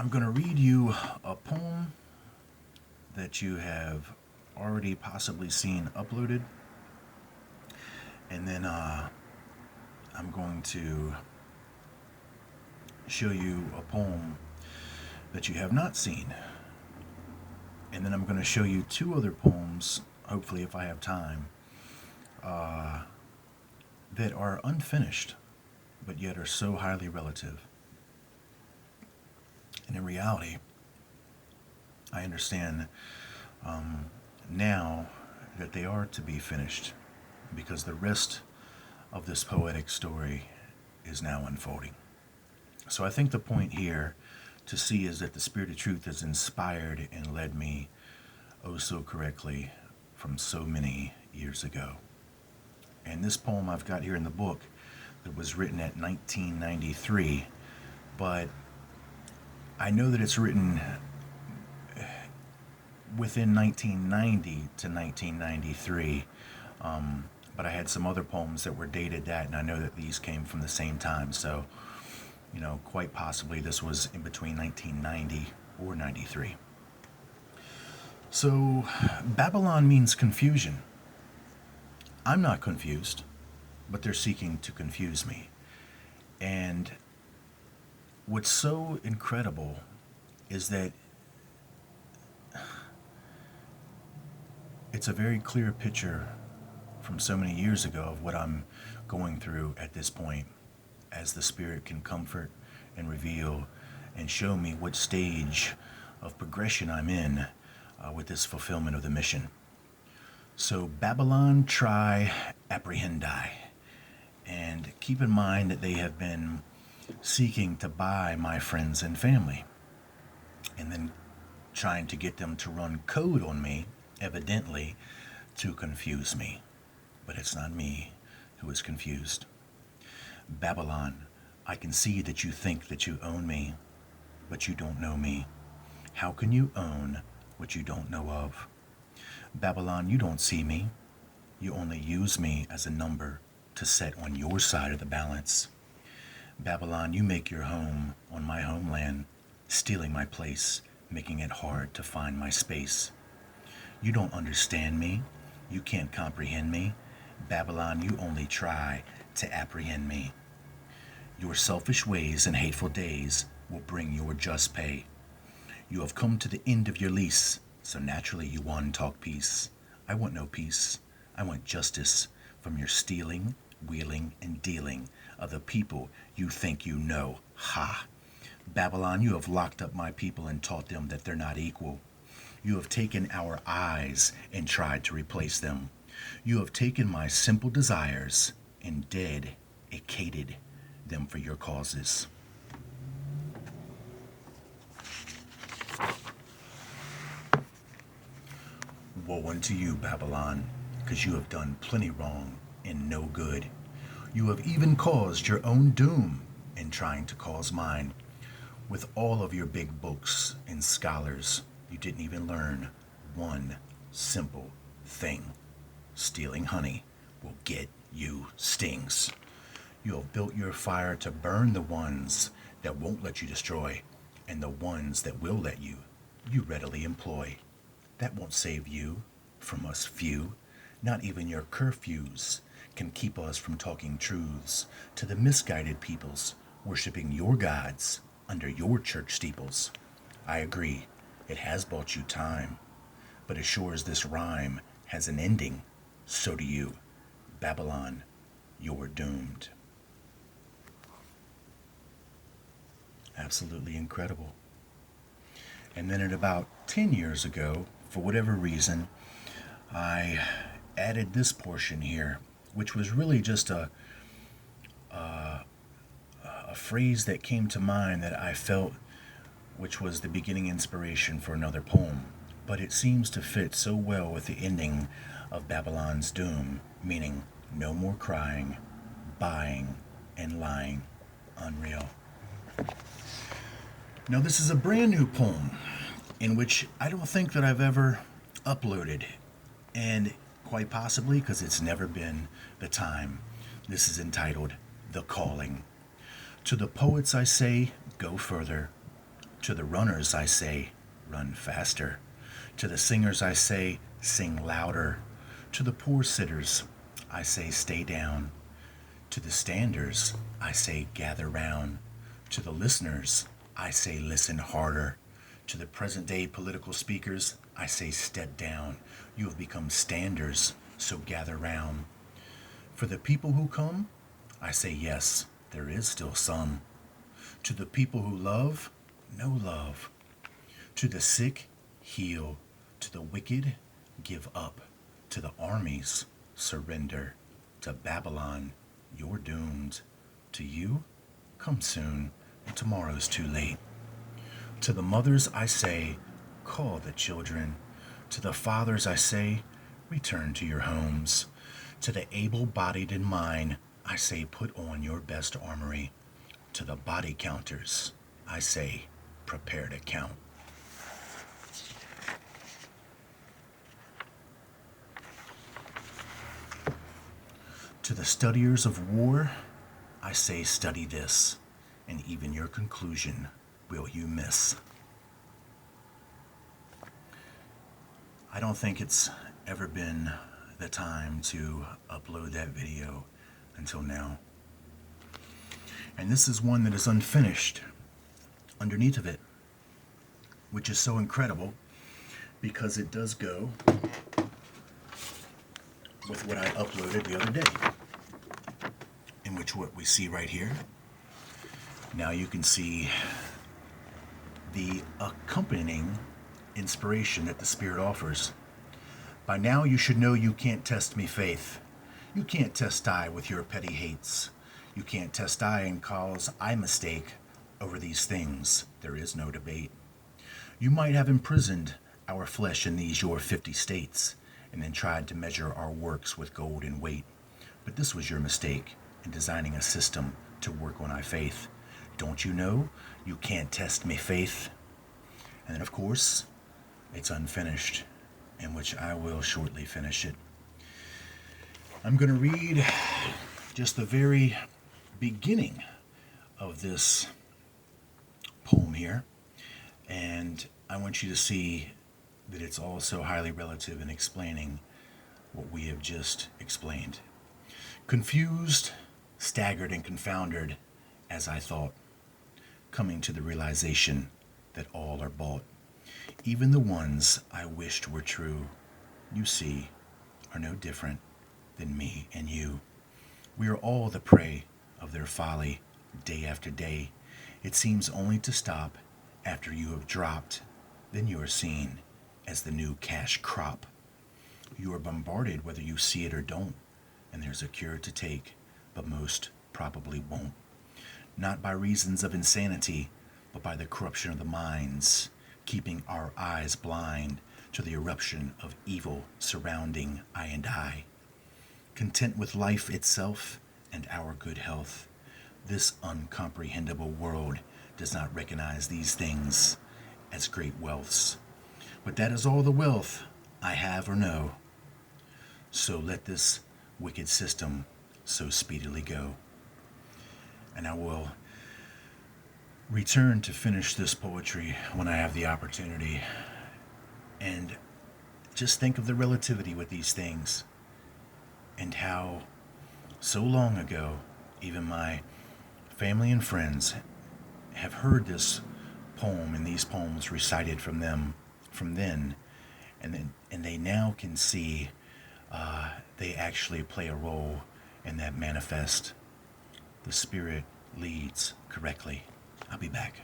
I'm going to read you a poem that you have already possibly seen uploaded, and then I'm going to show you a poem that you have not seen, and then I'm going to show you two other poems, hopefully, if I have time, that are unfinished, but yet are so highly relative. And in reality, I understand now that they are to be finished because the rest of this poetic story is now unfolding. So I think the point here to see is that the Spirit of Truth has inspired and led me oh so correctly from so many years ago. And this poem I've got here in the book that was written at 1993, but I know that it's written within 1990 to 1993. But I had some other poems that were dated that, and I know that these came from the same time. So, quite possibly this was in between 1990 or 93. So, Babylon means confusion. I'm not confused, but they're seeking to confuse me. And what's so incredible is that it's a very clear picture from so many years ago of what I'm going through at this point, as the Spirit can comfort and reveal and show me what stage of progression I'm in with this fulfillment of the mission. So, Babylon, try, apprehend I. And keep in mind that they have been seeking to buy my friends and family, and then trying to get them to run code on me, evidently, to confuse me. But it's not me who is confused. Babylon, I can see that you think that you own me, but you don't know me. How can you own what you don't know of? Babylon, you don't see me. You only use me as a number to set on your side of the balance. Babylon, you make your home on my homeland, stealing my place, making it hard to find my space. You don't understand me. You can't comprehend me. Babylon, you only try to apprehend me. Your selfish ways and hateful days will bring your just pay. You have come to the end of your lease, so naturally you want to talk peace. I want no peace. I want justice from your stealing, wheeling, and dealing of the people you think you know. Ha! Babylon, you have locked up my people and taught them that they're not equal. You have taken our eyes and tried to replace them. You have taken my simple desires and dedicated them for your causes. Woe unto you, Babylon, because you have done plenty wrong and no good. You have even caused your own doom in trying to cause mine. With all of your big books and scholars, you didn't even learn one simple thing. Stealing honey will get you stings. You have built your fire to burn the ones that won't let you destroy, and the ones that will let you, you readily employ. That won't save you from us few. Not even your curfews can keep us from talking truths to the misguided peoples worshiping your gods under your church steeples. I agree, it has bought you time, but as sure as this rhyme has an ending, so do you. Babylon, you're doomed. Absolutely incredible. And then at about 10 years ago, for whatever reason, I added this portion here, which was really just a phrase that came to mind that I felt which was the beginning inspiration for another poem. But it seems to fit so well with the ending of Babylon's Doom, meaning no more crying, buying, and lying. Unreal. Now, this is a brand new poem in which I don't think that I've ever uploaded, and quite possibly because it's never been the time. This is entitled The Calling. To the poets I say, go further. To the runners I say, run faster. To the singers I say, sing louder. To the poor sitters I say, stay down. To the standers I say, gather round. To the listeners I say, listen harder. To the present day political speakers I say, step down. You have become standers, so gather round. For the people who come, I say, yes, there is still some. To the people who love, no love. To the sick, heal. To the wicked, give up. To the armies, surrender. To Babylon, you're doomed. To you, come soon, and tomorrow's too late. To the mothers I say, call the children. To the fathers I say, return to your homes. To the able-bodied in mine, I say, put on your best armory. To the body counters, I say, prepare to count. To the studiers of war, I say, study this, and even your conclusion will you miss. I don't think it's ever been the time to upload that video until now. And this is one that is unfinished underneath of it, which is so incredible because it does go with what I uploaded the other day, in which what we see right here. Now you can see the accompanying inspiration that the Spirit offers. By now you should know you can't test me, faith. You can't test I with your petty hates. You can't test I and cause I mistake over these things. There is no debate. You might have imprisoned our flesh in these your 50 states, and then tried to measure our works with gold and weight. But this was your mistake in designing a system to work on our faith. Don't you know you can't test me, faith? And then, of course, it's unfinished, in which I will shortly finish it. I'm going to read just the very beginning of this poem here, and I want you to see that it's also highly relative in explaining what we have just explained. Confused, staggered, and confounded, as I thought, coming to the realization that all are bought. Even the ones I wished were true, you see, are no different than me and you. We are all the prey of their folly, day after day. It seems only to stop after you have dropped, then you are seen as the new cash crop. You are bombarded whether you see it or don't, and there's a cure to take, but most probably won't. Not by reasons of insanity, but by the corruption of the minds, keeping our eyes blind to the eruption of evil surrounding I and I. Content with life itself and our good health, this uncomprehendable world does not recognize these things as great wealths. But that is all the wealth I have or know. So let this wicked system so speedily go. And I will return to finish this poetry when I have the opportunity. And just think of the relativity with these things, and how so long ago, even my family and friends have heard this poem and these poems recited from them from then, and they now can see they actually play a role in that manifest. The Spirit leads correctly. I'll be back.